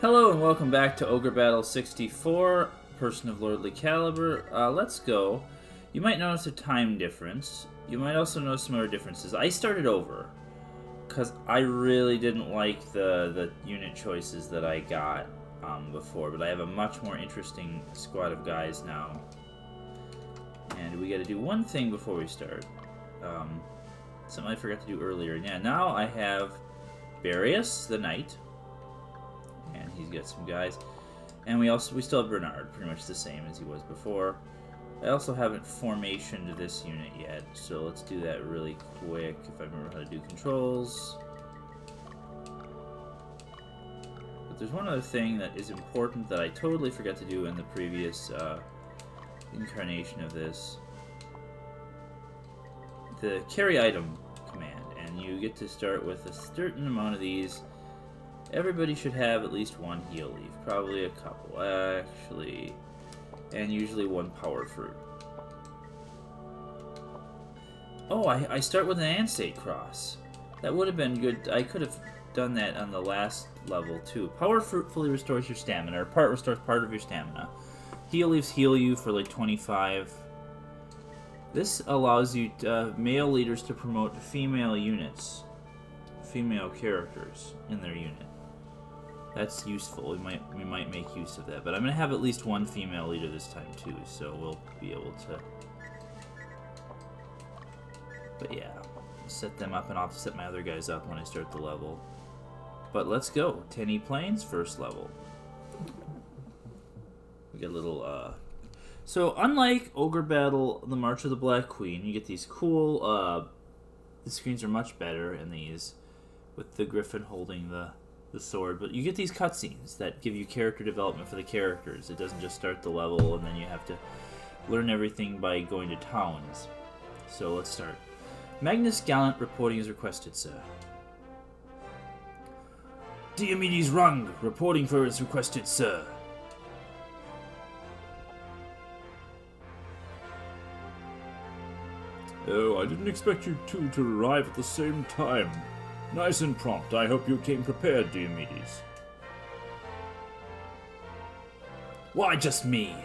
Hello and welcome back to Ogre Battle 64, Person of Lordly Caliber. Let's go. You might notice a time difference. You might also notice some other differences. I started over, because I really didn't like the unit choices that I got before, but I have a much more interesting squad of guys now. And we gotta do one thing before we start. Something I forgot to do earlier. Yeah, now I have Barius, the Knight. And he's got some guys, and we still have Bernard, pretty much the same as he was before. I also haven't formationed this unit yet, so let's do that really quick if I remember how to do controls. But there's one other thing that is important that I totally forgot to do in the previous incarnation of this. The carry item command, and you get to start with a certain amount of these. Everybody should have at least one heal leaf, probably a couple, actually, and usually one power fruit. Oh, I start with an Ansate cross. That would have been good. I could have done that on the last level, too. Power fruit fully restores your stamina, or restores part of your stamina. Heal leaves heal you for like 25. This allows you male leaders to promote female units, female characters in their unit. That's useful. We might make use of that, but I'm gonna have at least one female leader this time too, so we'll be able to. But yeah, set them up, and I'll have to set my other guys up when I start the level. But let's go. Tenne Plains, first level. We get a little. So unlike Ogre Battle, the March of the Black Queen, you get these cool. The screens are much better in these, with the Griffin holding the sword, but you get these cutscenes that give you character development for the characters. It doesn't just start the level and then you have to learn everything by going to towns. So let's start. Magnus Gallant reporting is requested, sir. Diomedes Rung reporting for is requested, sir. Oh, I didn't expect you two to arrive at the same time. Nice and prompt. I hope you came prepared, Diomedes. Why just me?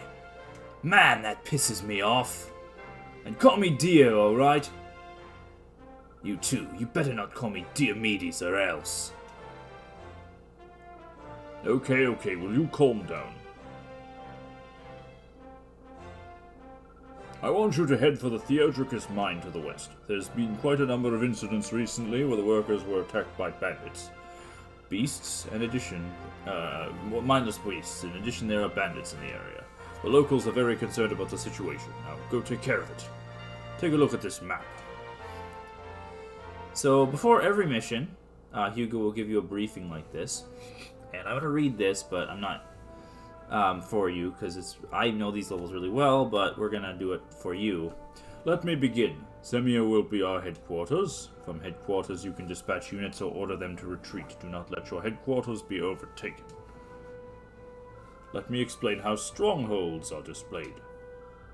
Man, that pisses me off. And call me Dio, alright? You too, you better not call me Diomedes or else. Okay, will you calm down? I want you to head for the Theodricus mine to the west. There's been quite a number of incidents recently where the workers were attacked by bandits. Beasts, in addition, mindless beasts. In addition, there are bandits in the area. The locals are very concerned about the situation. Now, go take care of it. Take a look at this map. So, before every mission, Hugo will give you a briefing like this. And I'm going to read this, but I'm not for you, because I know these levels really well, but we're going to do it for you. Let me begin. Semia will be our headquarters. From headquarters you can dispatch units or order them to retreat. Do not let your headquarters be overtaken. Let me explain how strongholds are displayed.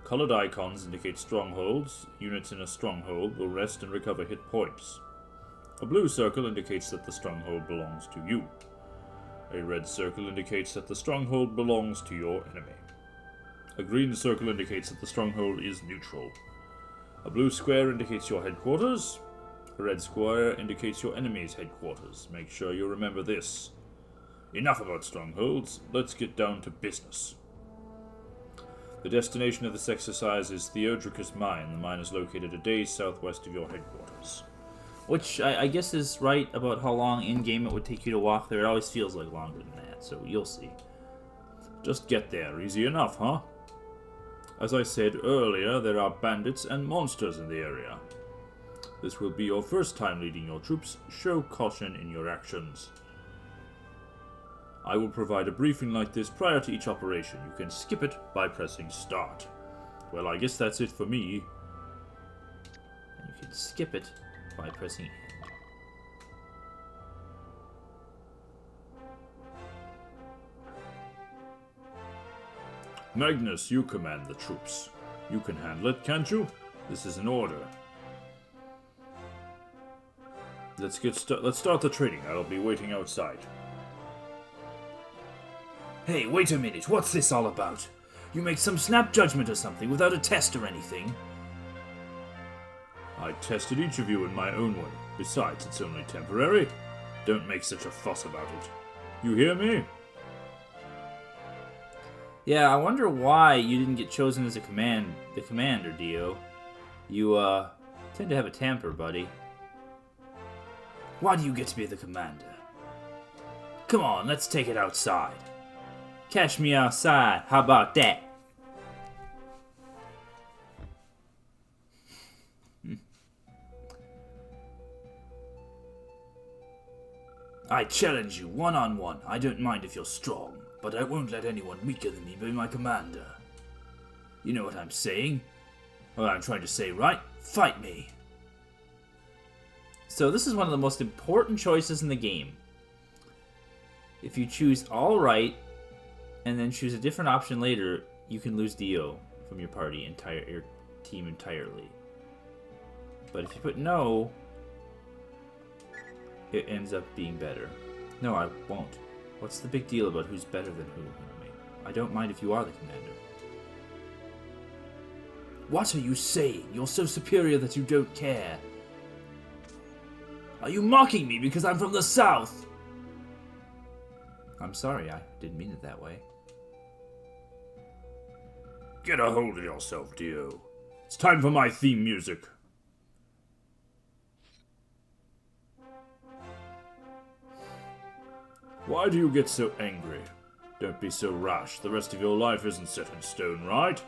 Colored icons indicate strongholds. Units in a stronghold will rest and recover hit points. A blue circle indicates that the stronghold belongs to you. A red circle indicates that the stronghold belongs to your enemy. A green circle indicates that the stronghold is neutral. A blue square indicates your headquarters. A red square indicates your enemy's headquarters. Make sure you remember this. Enough about strongholds. Let's get down to business. The destination of this exercise is Theodricus Mine. The mine is located a day southwest of your headquarters. Which I guess is right about how long in-game it would take you to walk there. It always feels like longer than that, so you'll see. Just get there. Easy enough, huh? As I said earlier, there are bandits and monsters in the area. This will be your first time leading your troops. Show caution in your actions. I will provide a briefing like this prior to each operation. You can skip it by pressing start. Well, I guess that's it for me. And you can skip it by pressing end. Magnus, you command the troops. You can handle it, can't you? This is an order. Let's start the training. I'll be waiting outside. Hey, wait a minute, what's this all about? You make some snap judgment or something without a test or anything? I tested each of you in my own way. Besides, it's only temporary. Don't make such a fuss about it. You hear me? Yeah, I wonder why you didn't get chosen as the commander, Dio. You, tend to have a temper, buddy. Why do you get to be the commander? Come on, let's take it outside. Catch me outside, how about that? I challenge you, one-on-one. I don't mind if you're strong, but I won't let anyone weaker than me be my commander. You know what I'm saying? What I'm trying to say, right? Fight me. So this is one of the most important choices in the game. If you choose all right, and then choose a different option later, you can lose Dio from your party, your team entirely. But if you put no, it ends up being better. No, I won't. What's the big deal about who's better than who? I don't mind if you are the commander. What are you saying? You're so superior that you don't care. Are you mocking me because I'm from the South? I'm sorry, I didn't mean it that way. Get a hold of yourself, Dio. It's time for my theme music. Why do you get so angry? Don't be so rash. The rest of your life isn't set in stone, right?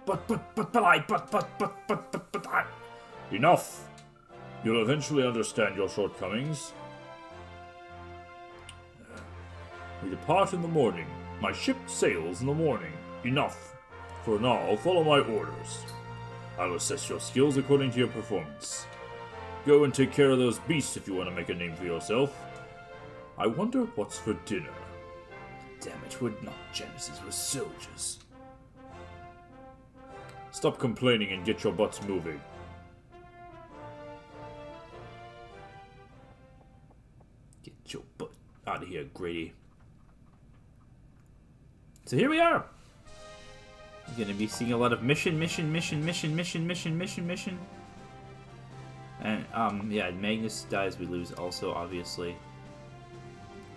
But I... Enough! You'll eventually understand your shortcomings. We depart in the morning. My ship sails in the morning. Enough. For now, follow my orders. I'll assess your skills according to your performance. Go and take care of those beasts if you want to make a name for yourself. I wonder what's for dinner. Damn it, we're not Genesis, we're soldiers. Stop complaining and get your butts moving. Get your butt out of here, Grady. So here we are. You're gonna be seeing a lot of mission. And, yeah, Magnus dies, we lose also, obviously.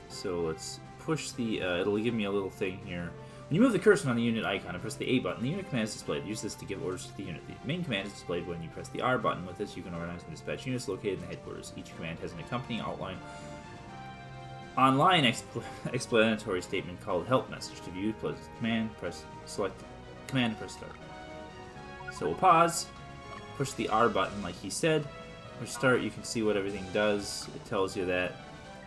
So let's push the, it'll give me a little thing here. When you move the cursor on the unit icon and press the A button, the unit command is displayed. Use this to give orders to the unit. The main command is displayed when you press the R button. With this, you can organize and dispatch units located in the headquarters. Each command has an accompanying online explanatory statement called help message. To view, press command, select command, and press start. So we'll pause, push the R button like he said, push start. You can see what everything does. It tells you that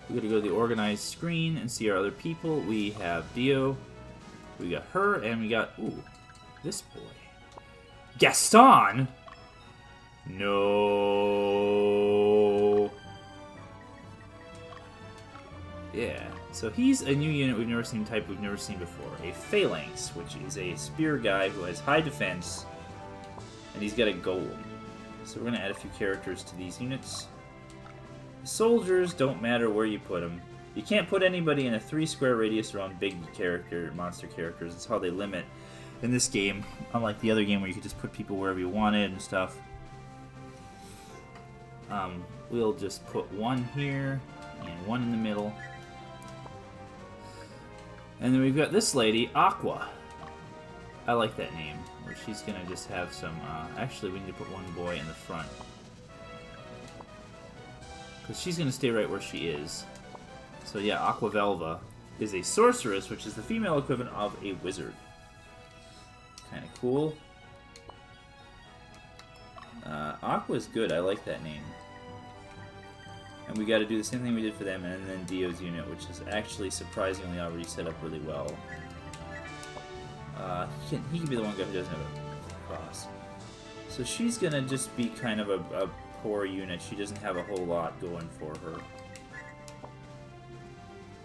we got to go to the organized screen and see our other people. We have Dio, we got her, and we got, ooh, this boy. Gaston? No. Yeah, so he's a new unit we've never seen, type we've never seen before. A Phalanx, which is a spear guy who has high defense, and he's got a golem. So we're going to add a few characters to these units. Soldiers don't matter where you put them. You can't put anybody in a 3-square radius around big monster characters. It's how they limit in this game, unlike the other game where you could just put people wherever you wanted and stuff. We'll just put one here and one in the middle. And then we've got this lady, Aqua. I like that name, where she's gonna just have some, actually we need to put one boy in the front. Because she's going to stay right where she is. So yeah, Aqua Velva is a sorceress, which is the female equivalent of a wizard. Kind of cool. Aqua's good, I like that name. And we got to do the same thing we did for them, and then Dio's unit, which is actually surprisingly already set up really well. He can be the one guy who doesn't have a cross. So she's going to just be kind of a poor unit. She doesn't have a whole lot going for her.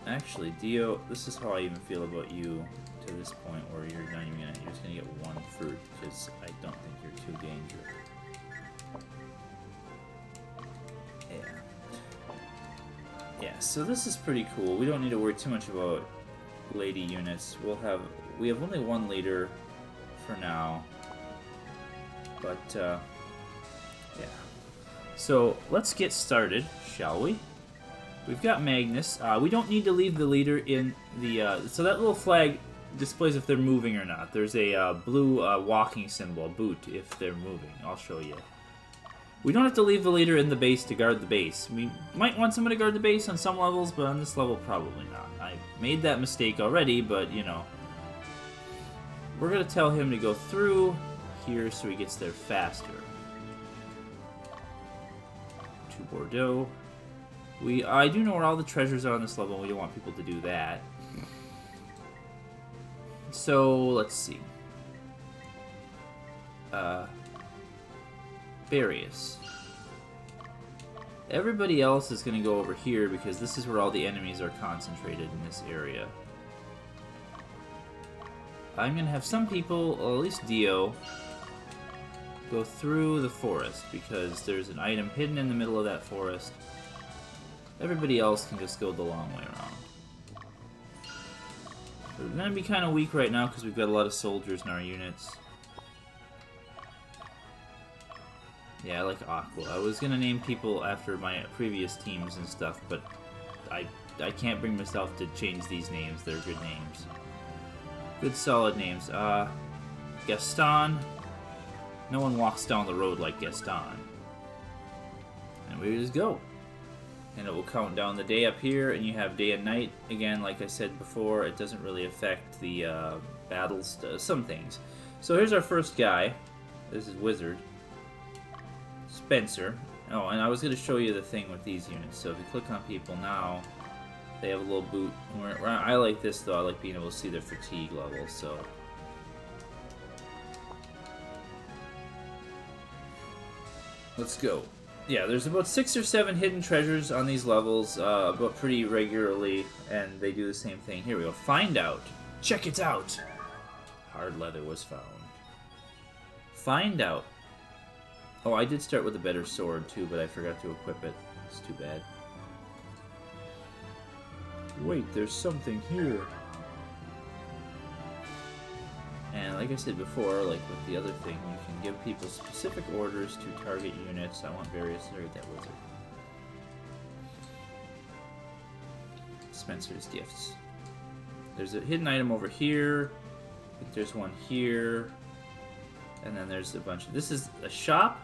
Actually, Dio, this is how I even feel about you to this point where you're not even gonna, you're just gonna get one fruit because I don't think you're too dangerous. Yeah, so this is pretty cool. We don't need to worry too much about lady units. We have only one leader for now. But, yeah. So, let's get started, shall we? We've got Magnus. We don't need to leave the leader in the... so that little flag displays if they're moving or not. There's a blue walking symbol, boot, if they're moving. I'll show you. We don't have to leave the leader in the base to guard the base. We might want someone to guard the base on some levels, but on this level, probably not. I made that mistake already, but, you know. We're going to tell him to go through here so he gets there faster. To Bordeaux. I do know where all the treasures are on this level, and we don't want people to do that. So, let's see. Various. Everybody else is going to go over here because this is where all the enemies are concentrated in this area. I'm going to have some people, or at least Dio, go through the forest because there's an item hidden in the middle of that forest. Everybody else can just go the long way around. We're going to be kind of weak right now because we've got a lot of soldiers in our units. Yeah, I like Aqua. I was gonna name people after my previous teams and stuff, but I can't bring myself to change these names. They're good names. Good solid names. Gaston. No one walks down the road like Gaston. And we just go. And it will count down the day up here, and you have day and night. Again, like I said before, it doesn't really affect the battles, some things. So here's our first guy. This is Wizard. Spencer. Oh, and I was going to show you the thing with these units. So if you click on people now, they have a little boot. I like this, though. I like being able to see their fatigue level, so... Let's go. Yeah, there's about 6 or 7 hidden treasures on these levels, but pretty regularly, and they do the same thing. Here we go. Find out. Check it out. Hard leather was found. Find out. Oh, I did start with a better sword, too, but I forgot to equip it. It's too bad. Wait, there's something here. And like I said before, like with the other thing, you can give people specific orders to target units. I want various... There, that wizard. Spencer's gifts. There's a hidden item over here. I think there's one here. And then there's a bunch of... This is a shop,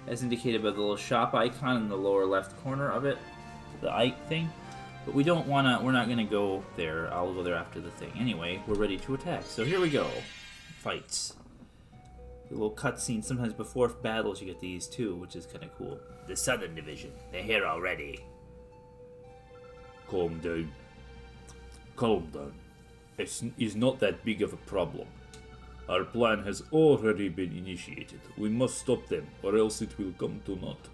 as indicated by the little shop icon in the lower left corner of it. The Ike thing. But we don't want to... We're not going to go there. I'll go there after the thing. Anyway, we're ready to attack. So here we go. Fights. A little cutscene. Sometimes before battles you get these too, which is kind of cool. The Southern Division. They're here already. Calm down. Calm down. It's not that big of a problem. Our plan has already been initiated. We must stop them, or else it will come to naught.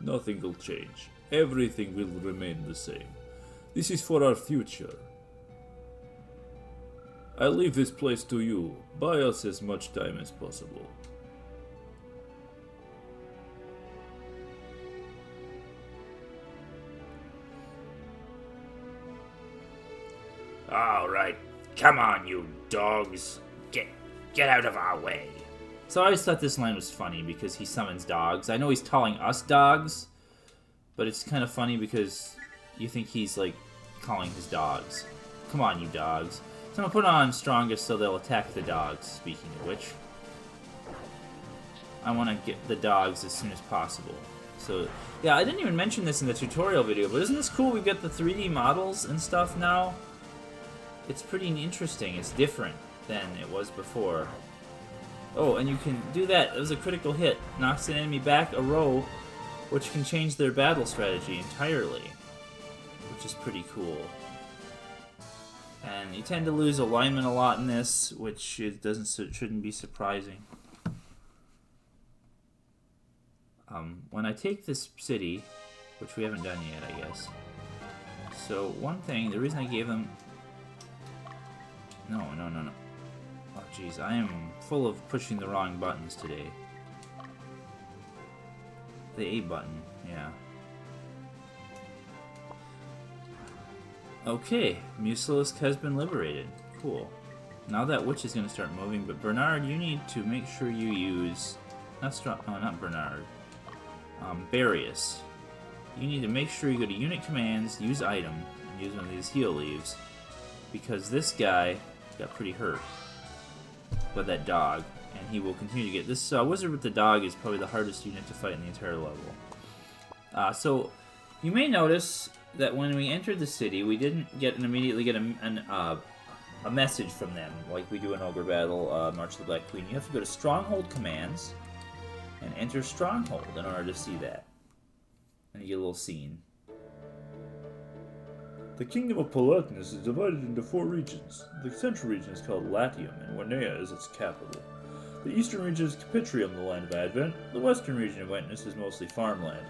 Nothing will change. Everything will remain the same. This is for our future. I leave this place to you. Buy us as much time as possible. All right. Come on, you dogs. Get out of our way. So I always thought this line was funny because he summons dogs. I know he's calling us dogs, but it's kind of funny because you think he's like calling his dogs. Come on, you dogs. So I'm gonna put on strongest so they'll attack the dogs, speaking of which. I want to get the dogs as soon as possible. So, yeah, I didn't even mention this in the tutorial video, but isn't this cool? We've got the 3D models and stuff now. It's pretty interesting. It's different than it was before. Oh, and you can do that. It was a critical hit. Knocks an enemy back a row, which can change their battle strategy entirely, which is pretty cool. And you tend to lose alignment a lot in this, which it shouldn't be surprising. When I take this city, which we haven't done yet, I guess. So one thing, the reason I gave them... No. Oh, jeez, I am full of pushing the wrong buttons today. The A button, yeah. Okay, Muselisk has been liberated. Cool. Now that witch is going to start moving, but Bernard, you need to make sure you use... not Bernard. Barius. You need to make sure you go to unit commands, use item, and use one of these heal leaves. Because this guy got pretty hurt by that dog, and he will continue to get... This wizard with the dog is probably the hardest unit to fight in the entire level. So, you may notice that when we entered the city, we didn't immediately get a message from them, like we do in Ogre Battle, March of the Black Queen. You have to go to Stronghold Commands and enter Stronghold in order to see that. And you get a little scene. The Kingdom of Palatinus is divided into 4 regions. The central region is called Latium, and Warnea is its capital. The eastern region is Capitrium, the land of Advent. The western region of Witness is mostly farmland.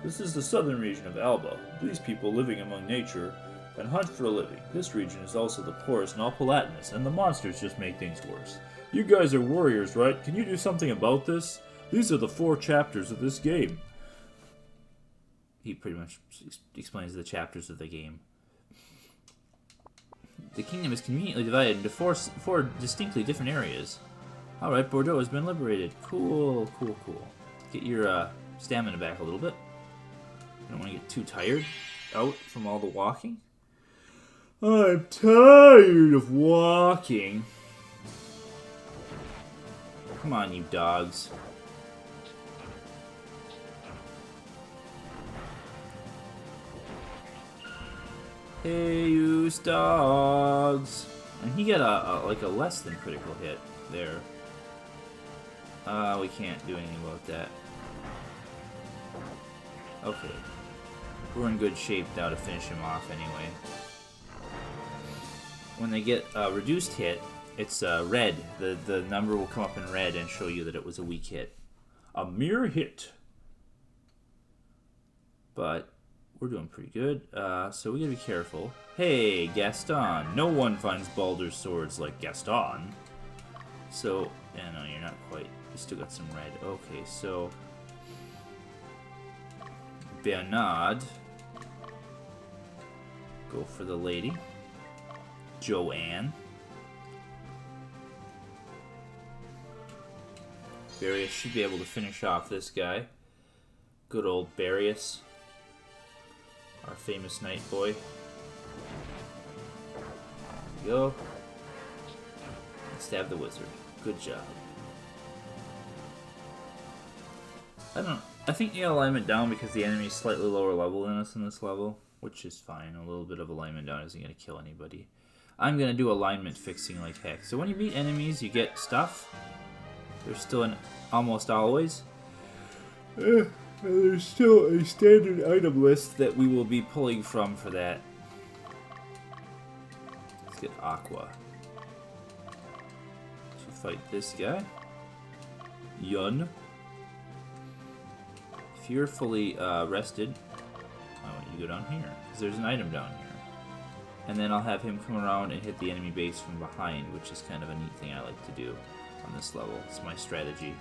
This is the southern region of Alba. These people living among nature and hunt for a living. This region is also the poorest in all Palatinus, and the monsters just make things worse. You guys are warriors, right? Can you do something about this? These are the 4 chapters of this game. He pretty much explains the chapters of the game. The kingdom is conveniently divided into four distinctly different areas. Alright, Bordeaux has been liberated. Cool, cool, cool. Get your stamina back a little bit. You don't want to get too tired out from all the walking. I'm tired of walking. Come on, you dogs. Hey, you dogs. And he got a less than critical hit there. We can't do anything about that. Okay. We're in good shape now to finish him off anyway. When they get reduced hit, it's red. The number will come up in red and show you that it was a weak hit. A mere hit. But we're doing pretty good, so we gotta be careful. Hey, Gaston. No one finds Baldur's swords like Gaston. So, yeah, no, you're not quite. You still got some red. Okay, so Bernard. Go for the lady. Joanne. Barius should be able to finish off this guy. Good old Barius. Our famous knight boy. There we go. Stab the wizard. Good job. I think you got alignment down because the enemy is slightly lower level than us in this level, which is fine. A little bit of alignment down isn't going to kill anybody. I'm going to do alignment fixing like heck. So when you meet enemies, you get stuff. There's still an almost always. There's still a standard item list that we will be pulling from for that. Let's get Aqua. To fight this guy. Yun. If you're fully rested, I want you to go down here, because there's an item down here. And then I'll have him come around and hit the enemy base from behind, which is kind of a neat thing I like to do on this level. It's my strategy.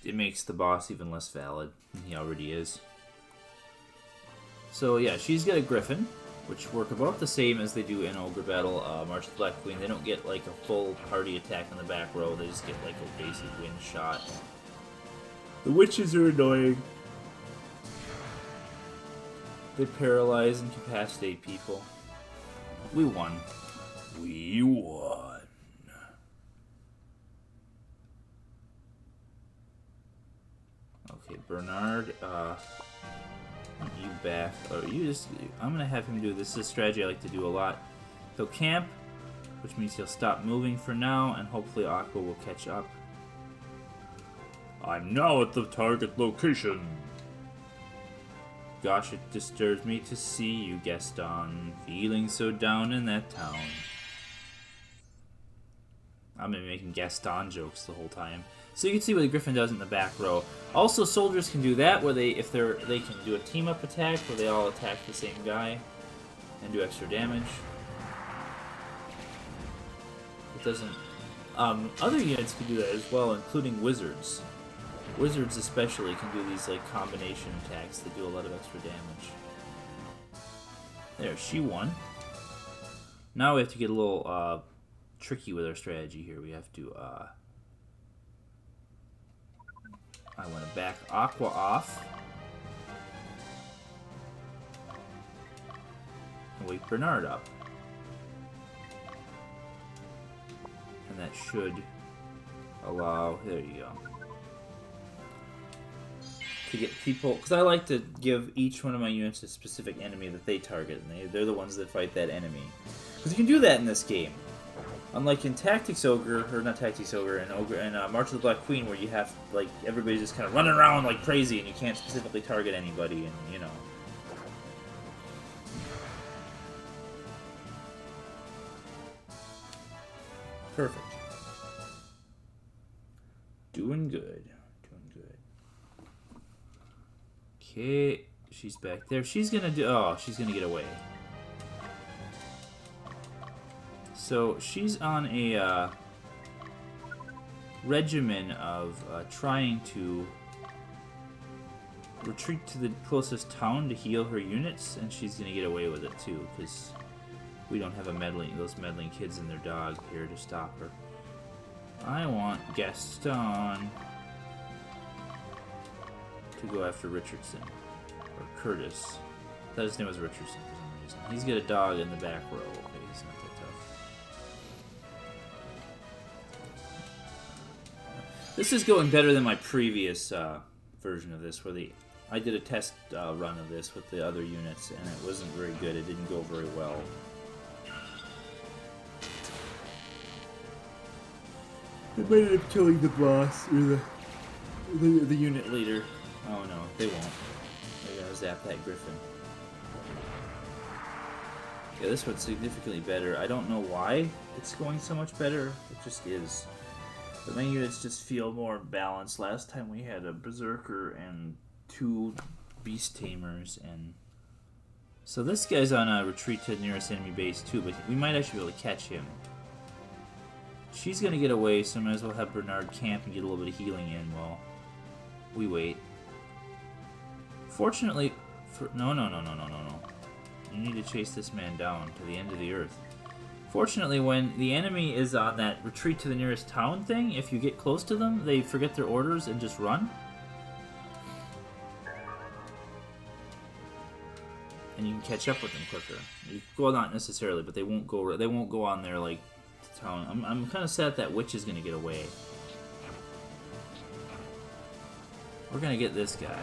It makes the boss even less valid than he already is. So yeah, she's got a griffin, which work about the same as they do in Ogre Battle, March of the Black Queen. They don't get like a full party attack in the back row, they just get like a basic wind shot. The witches are annoying. They paralyze and incapacitate people. We won. We won. Okay, Bernard, you back. Oh, you just... I'm gonna have him do this. This is a strategy I like to do a lot. He'll camp, which means he'll stop moving for now, and hopefully Aqua will catch up. I'm now at the target location. Gosh, it disturbs me to see you, Gaston, feeling so down in that town. I've been making Gaston jokes the whole time. So you can see what the Griffin does in the back row. Also, soldiers can do that, where they can do a team-up attack, where they all attack the same guy and do extra damage. It doesn't... other units can do that as well, including wizards. Wizards especially can do these like combination attacks that do a lot of extra damage. There, she won. Now we have to get a little tricky with our strategy here. We have to I want to back Aqua off and wake Bernard up. And that should allow, there you go, to get people, because I like to give each one of my units a specific enemy that they target, and they're the ones that fight that enemy. Because you can do that in this game. Unlike in Tactics Ogre, or not Tactics Ogre, and Ogre and March of the Black Queen, where you have, like, everybody's just kind of running around like crazy, and you can't specifically target anybody, and, you know. Perfect. Doing good. Doing good. Okay, she's back there. She's gonna do... Oh, she's gonna get away. So, she's on a regimen of trying to retreat to the closest town to heal her units, and she's gonna get away with it too, because we don't have those meddling kids and their dog here to stop her. I want Gaston to go after Richardson. Or Curtis. I thought his name was Richardson for some reason. He's got a dog in the back row. Okay, he's not that tough. This is going better than my previous version of this, where I did a test run of this with the other units, and it wasn't very good. It didn't go very well. They might end up killing the boss, or the unit leader. Oh no, they won't. They're gonna zap that griffin. Yeah, this one's significantly better. I don't know why it's going so much better. It just is. But my units just feel more balanced. Last time we had a berserker and 2 beast tamers, and so this guy's on a retreat to the nearest enemy base too, but we might actually be able to catch him. She's gonna get away, so I might as well have Bernard camp and get a little bit of healing in while we wait. Fortunately, no. You need to chase this man down to the end of the earth. Fortunately, when the enemy is on that retreat to the nearest town thing, if you get close to them, they forget their orders and just run. And you can catch up with them quicker. Well, not necessarily, but they won't go. They won't go on there like town. I'm kind of sad that witch is going to get away. We're going to get this guy.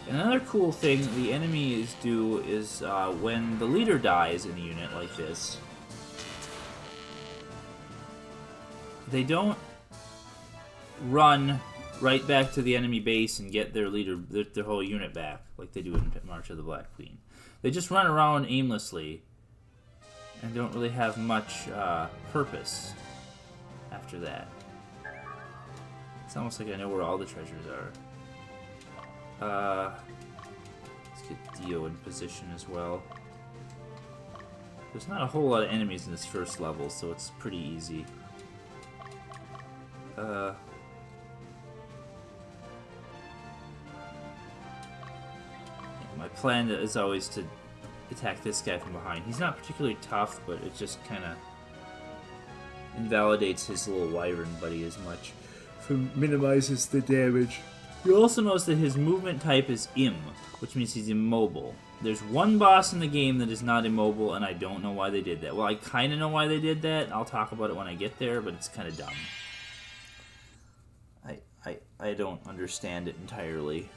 And another cool thing the enemies do is when the leader dies in a unit like this, they don't run right back to the enemy base and get their leader, their whole unit back like they do in March of the Black Queen. They just run around aimlessly and don't really have much purpose after that. It's almost like I know where all the treasures are. Let's get Dio in position as well. There's not a whole lot of enemies in this first level, so it's pretty easy. My plan is always to attack this guy from behind. He's not particularly tough, but it just kind of invalidates his little wyvern buddy as much. Minimizes the damage. You'll also notice that his movement type is Im, which means he's immobile. There's one boss in the game that is not immobile, and I don't know why they did that. Well, I kind of know why they did that. I'll talk about it when I get there, but it's kind of dumb. I don't understand it entirely.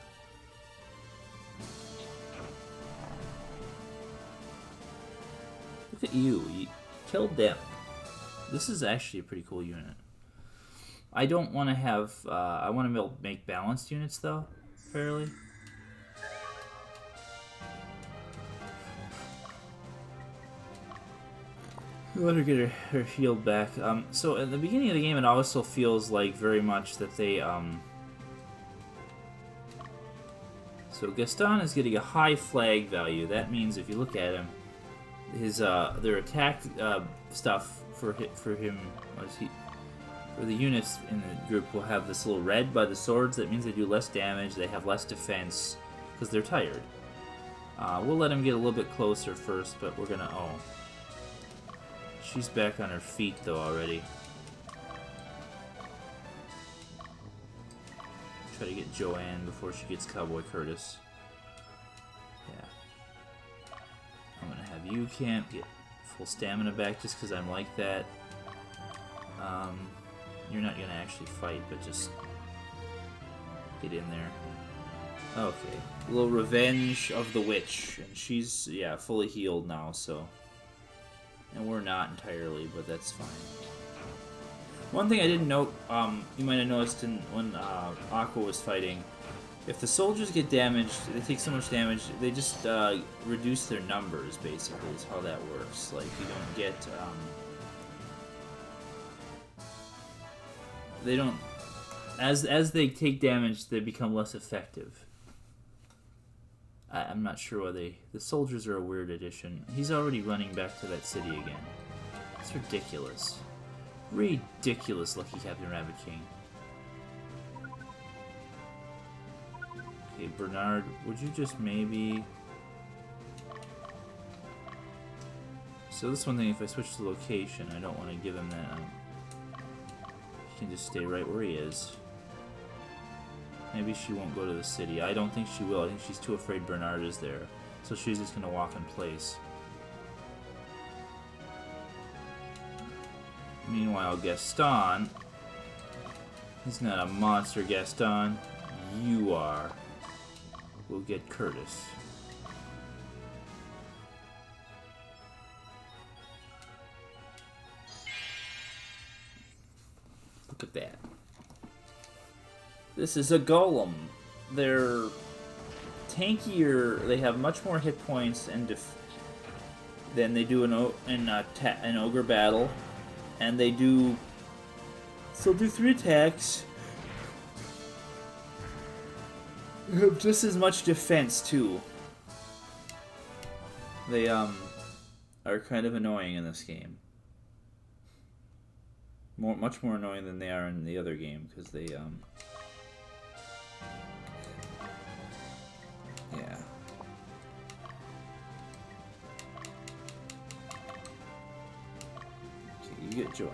Look at you. You killed them. This is actually a pretty cool unit. I don't want to have... I want to make balanced units, though, fairly. Let her get her healed back. So at the beginning of the game, it also feels like very much that they... So Gaston is getting a high flag value. That means if you look at him, his their attack stuff for him... For the units in the group will have this little red by the swords. That means they do less damage, they have less defense, because they're tired. We'll let him get a little bit closer first, but we're gonna... Oh. She's back on her feet, though, already. Try to get Joanne before she gets Cowboy Curtis. Yeah. I'm gonna have you camp, get full stamina back just because I'm like that. You're not gonna actually fight, but just get in there. Okay. A little Revenge of the Witch. And she's, yeah, fully healed now, so... And we're not entirely, but that's fine. One thing I didn't note, you might have noticed when Aqua was fighting, if the soldiers get damaged, they take so much damage, they just reduce their numbers, basically, is how that works. Like, you don't get... they don't... As they take damage, they become less effective. I'm not sure why they... The soldiers are a weird addition. He's already running back to that city again. It's ridiculous. Ridiculous, Lucky Captain Rabbit King. Okay, Bernard, would you just maybe... So this one thing, if I switch the location, I don't want to give him that. He can just stay right where he is. Maybe she won't go to the city. I don't think she will. I think she's too afraid Bernard is there. So she's just going to walk in place. Meanwhile, Gaston... He's not a monster, Gaston. You are. We'll get Curtis. Look at that. This is a golem. They're tankier. They have much more hit points and than they do in an ogre battle, and they do still do 3 attacks. They have just as much defense too. They are kind of annoying in this game. Much more annoying than they are in the other game because they yeah. Okay, you get Joanne.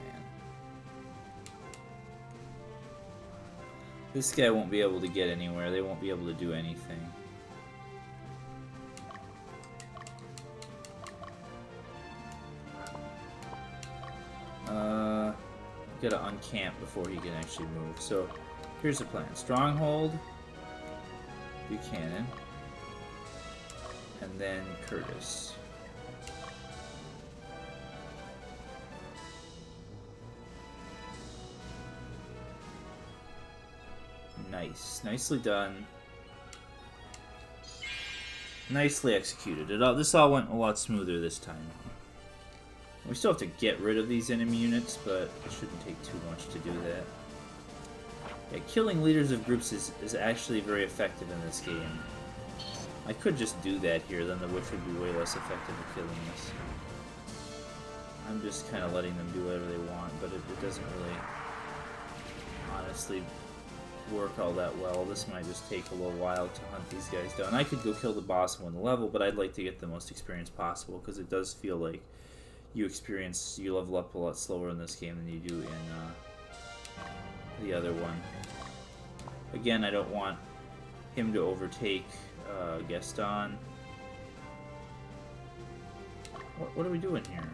This guy won't be able to get anywhere. They won't be able to do anything. Gotta uncamp before he can actually move. So, here's the plan. Stronghold, Buchanan, and then Curtis. Nice. Nicely done. Nicely executed. This all went a lot smoother this time. We still have to get rid of these enemy units, but it shouldn't take too much to do that. Yeah, killing leaders of groups is actually very effective in this game. I could just do that here, then the witch would be way less effective at killing us. I'm just kind of letting them do whatever they want, but it doesn't really honestly work all that well. This might just take a little while to hunt these guys down. I could go kill the boss and win the level, but I'd like to get the most experience possible, because it does feel like you level up a lot slower in this game than you do in the other one. Again, I don't want him to overtake Gaston. What are we doing here?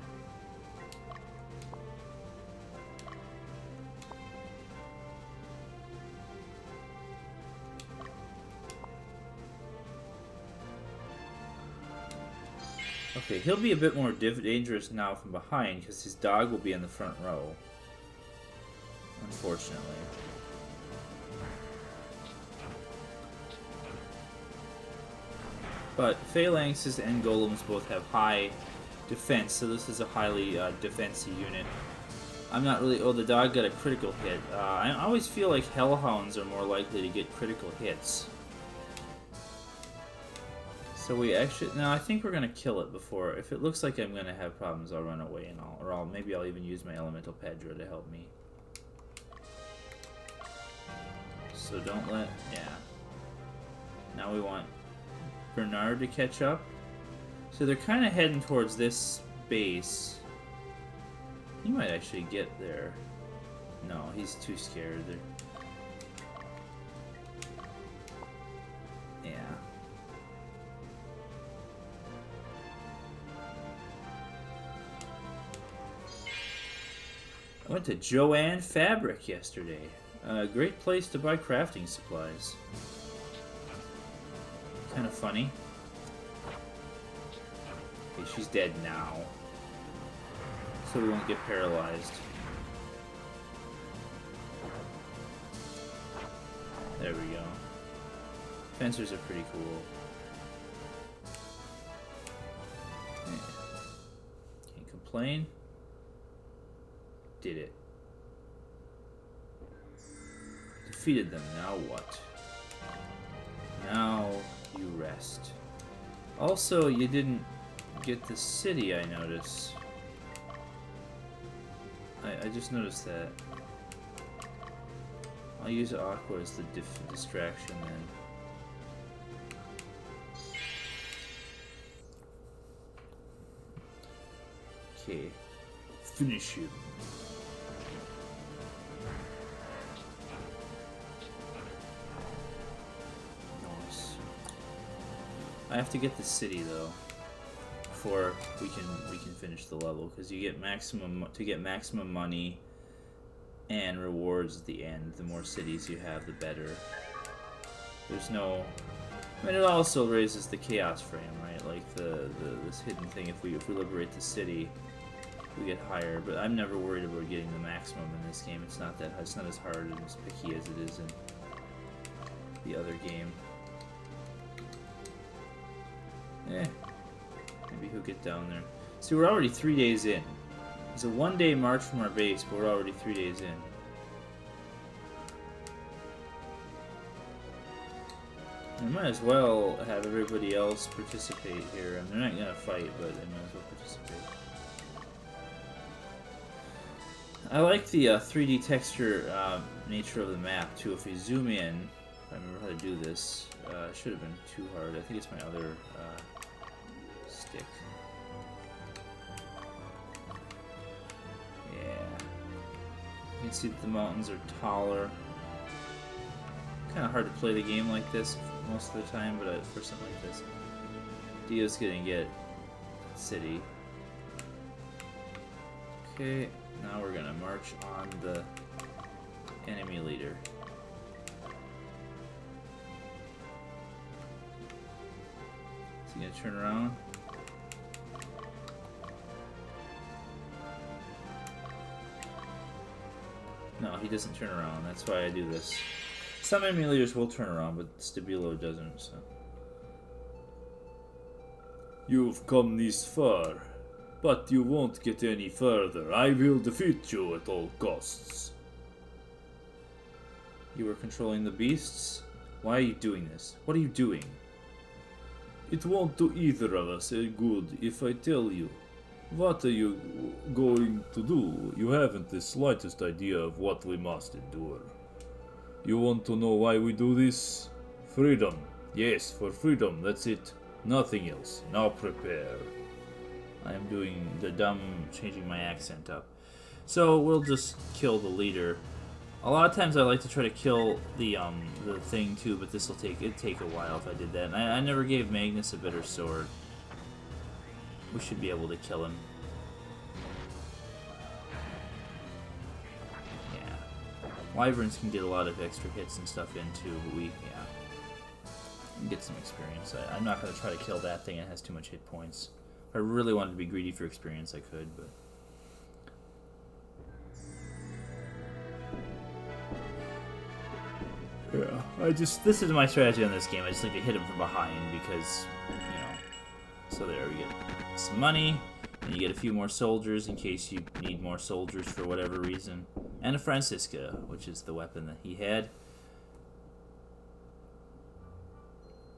Okay, he'll be a bit more dangerous now from behind because his dog will be in the front row. Unfortunately. But Phalanxes and Golems both have high defense, so this is a highly defensive unit. I'm not really... Oh, the dog got a critical hit. I always feel like Hellhounds are more likely to get critical hits. So we actually... No, I think we're going to kill it before... If it looks like I'm going to have problems, I'll run away and maybe I'll even use my Elemental Pedro to help me. So don't let... Yeah. Now we want Bernard to catch up. So they're kind of heading towards this base. He might actually get there. No, he's too scared. Yeah. I went to Joanne Fabric yesterday. A great place to buy crafting supplies. Kind of funny. Okay, she's dead now. So we won't get paralyzed. There we go. Fencers are pretty cool. Yeah. Can't complain. Did it. Defeated them. Now what? Now you rest. Also, you didn't get the city, I notice. I just noticed that. I'll use Aqua as the distraction then. Okay. Finish him. Nice. I have to get the city though before we can finish the level, because you get maximum money and rewards at the end. The more cities you have, the better. There's no. I mean, it also raises the chaos frame, right? Like this hidden thing. If we liberate the city, we get higher. But I'm never worried about getting the maximum in this game. It's not that. It's not as hard and as picky as it is in the other game. Maybe he'll get down there. See, we're already 3 days in. It's a 1-day march from our base, but we're already 3 days in. I might as well have everybody else participate here. And they're not gonna fight, but they might as well participate. I like the 3D texture nature of the map too. If we zoom in, if I remember how to do this, it should have been too hard. I think it's my other stick. Yeah. You can see that the mountains are taller. Kind of hard to play the game like this most of the time, but for something like this, Dio's gonna get city. Okay, now we're gonna march on the enemy leader. Is he gonna turn around? No, he doesn't turn around. That's why I do this. Some enemy leaders will turn around, but Stabilo doesn't, so. You've come this far, but you won't get any further. I will defeat you at all costs. You were controlling the beasts? Why are you doing this? What are you doing? It won't do either of us any good if I tell you. What are you going to do? You haven't the slightest idea of what we must endure. You want to know why we do this? Freedom. Yes, for freedom, that's it. Nothing else. Now prepare. I am doing the dumb, changing my accent up. So we'll just kill the leader. A lot of times I like to try to kill the thing too, but this will take a while if I did that. And I never gave Magnus a better sword. We should be able to kill him. Yeah. Wyverns can get a lot of extra hits and stuff in too, but we can get some experience. I'm not going to try to kill that thing, it has too much hit points. If I really wanted to be greedy for experience, I could, but... Yeah, this is my strategy on this game. I just like to hit him from behind because, you know. So there, we get some money, and you get a few more soldiers in case you need more soldiers for whatever reason. And a Francisca, which is the weapon that he had.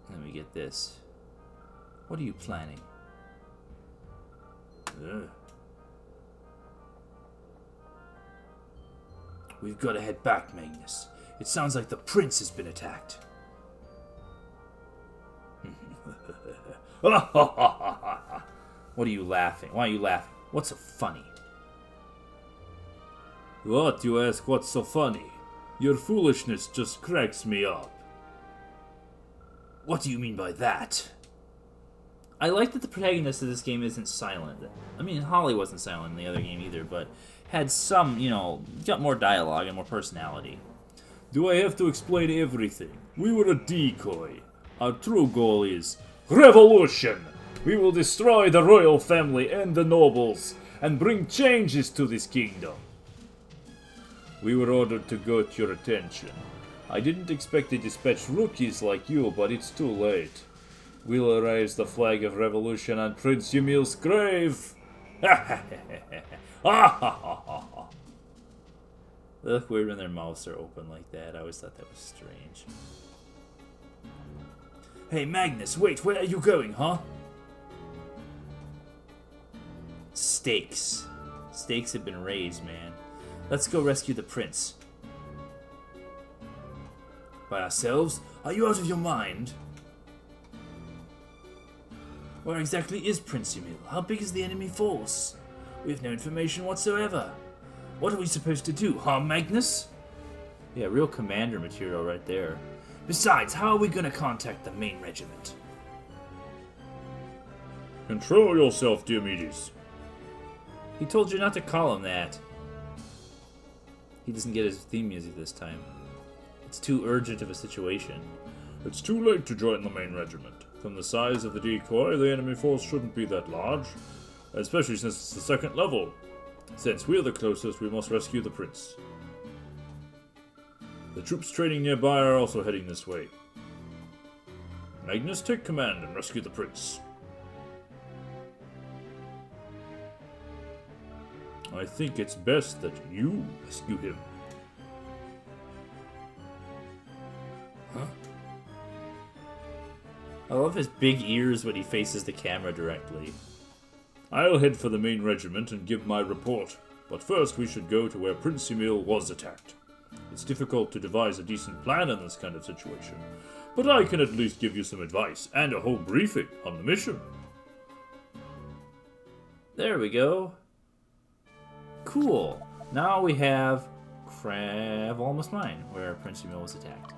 Let me get this. What are you planning? Ugh. We've got to head back, Magnus. It sounds like the prince has been attacked. What are you laughing? Why are you laughing? What's so funny? What, you ask, what's so funny? Your foolishness just cracks me up. What do you mean by that? I like that the protagonist of this game isn't silent. I mean, Holly wasn't silent in the other game either, but had some, got more dialogue and more personality. Do I have to explain everything? We were a decoy. Our true goal is revolution! We will destroy the royal family and the nobles, and bring changes to this kingdom. We were ordered to get your attention. I didn't expect to dispatch rookies like you, but it's too late. We'll raise the flag of revolution on Prince Ymil's grave! They look weird when their mouths are open like that. I always thought that was strange. Hey, Magnus, wait, where are you going, huh? Stakes. Stakes have been raised, man. Let's go rescue the prince. By ourselves? Are you out of your mind? Where exactly is Prince Ymil? How big is the enemy force? We have no information whatsoever. What are we supposed to do, huh, Magnus? Yeah, real commander material right there. Besides, how are we gonna contact the main regiment? Control yourself, Diomedes. He told you not to call him that. He doesn't get his theme music this time. It's too urgent of a situation. It's too late to join the main regiment. From the size of the decoy, the enemy force shouldn't be that large, especially since it's the second level. Since we're the closest, we must rescue the prince. The troops training nearby are also heading this way. Magnus, take command and rescue the prince. I think it's best that you rescue him. Huh? I love his big ears when he faces the camera directly. I'll head for the main regiment and give my report, but first we should go to where Prince Ymil was attacked. It's difficult to devise a decent plan in this kind of situation, but I can at least give you some advice and a whole briefing on the mission. There we go. Cool. Now we have Almost Mine, where Prince Ymil was attacked.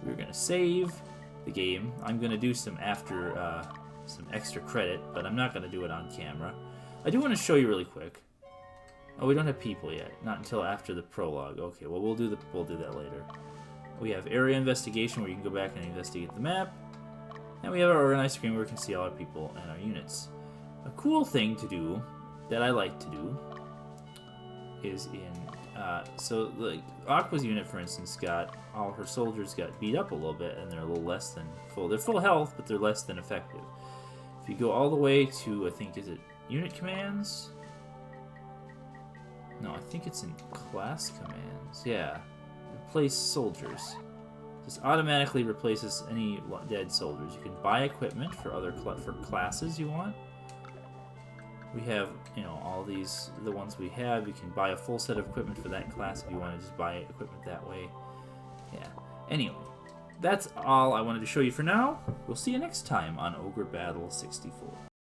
We're gonna save the game. I'm gonna do some extra credit, but I'm not gonna do it on camera. I do want to show you really quick. Oh, we don't have people yet. Not until after the prologue. Okay, well we'll do that later. We have area investigation where you can go back and investigate the map, and we have our organized screen where we can see all our people and our units. A cool thing to do that I like to do is so like Aqua's unit, for instance, got all her soldiers got beat up a little bit, and they're a little less than full. They're full health, but they're less than effective. If you go all the way to, I think, is it unit commands? No, I think it's in class commands. Yeah, replace soldiers. Just automatically replaces any dead soldiers. You can buy equipment for other for classes you want. We have, all these, the ones we have. You can buy a full set of equipment for that class if you want to just buy equipment that way. Yeah. Anyway, that's all I wanted to show you for now. We'll see you next time on Ogre Battle 64.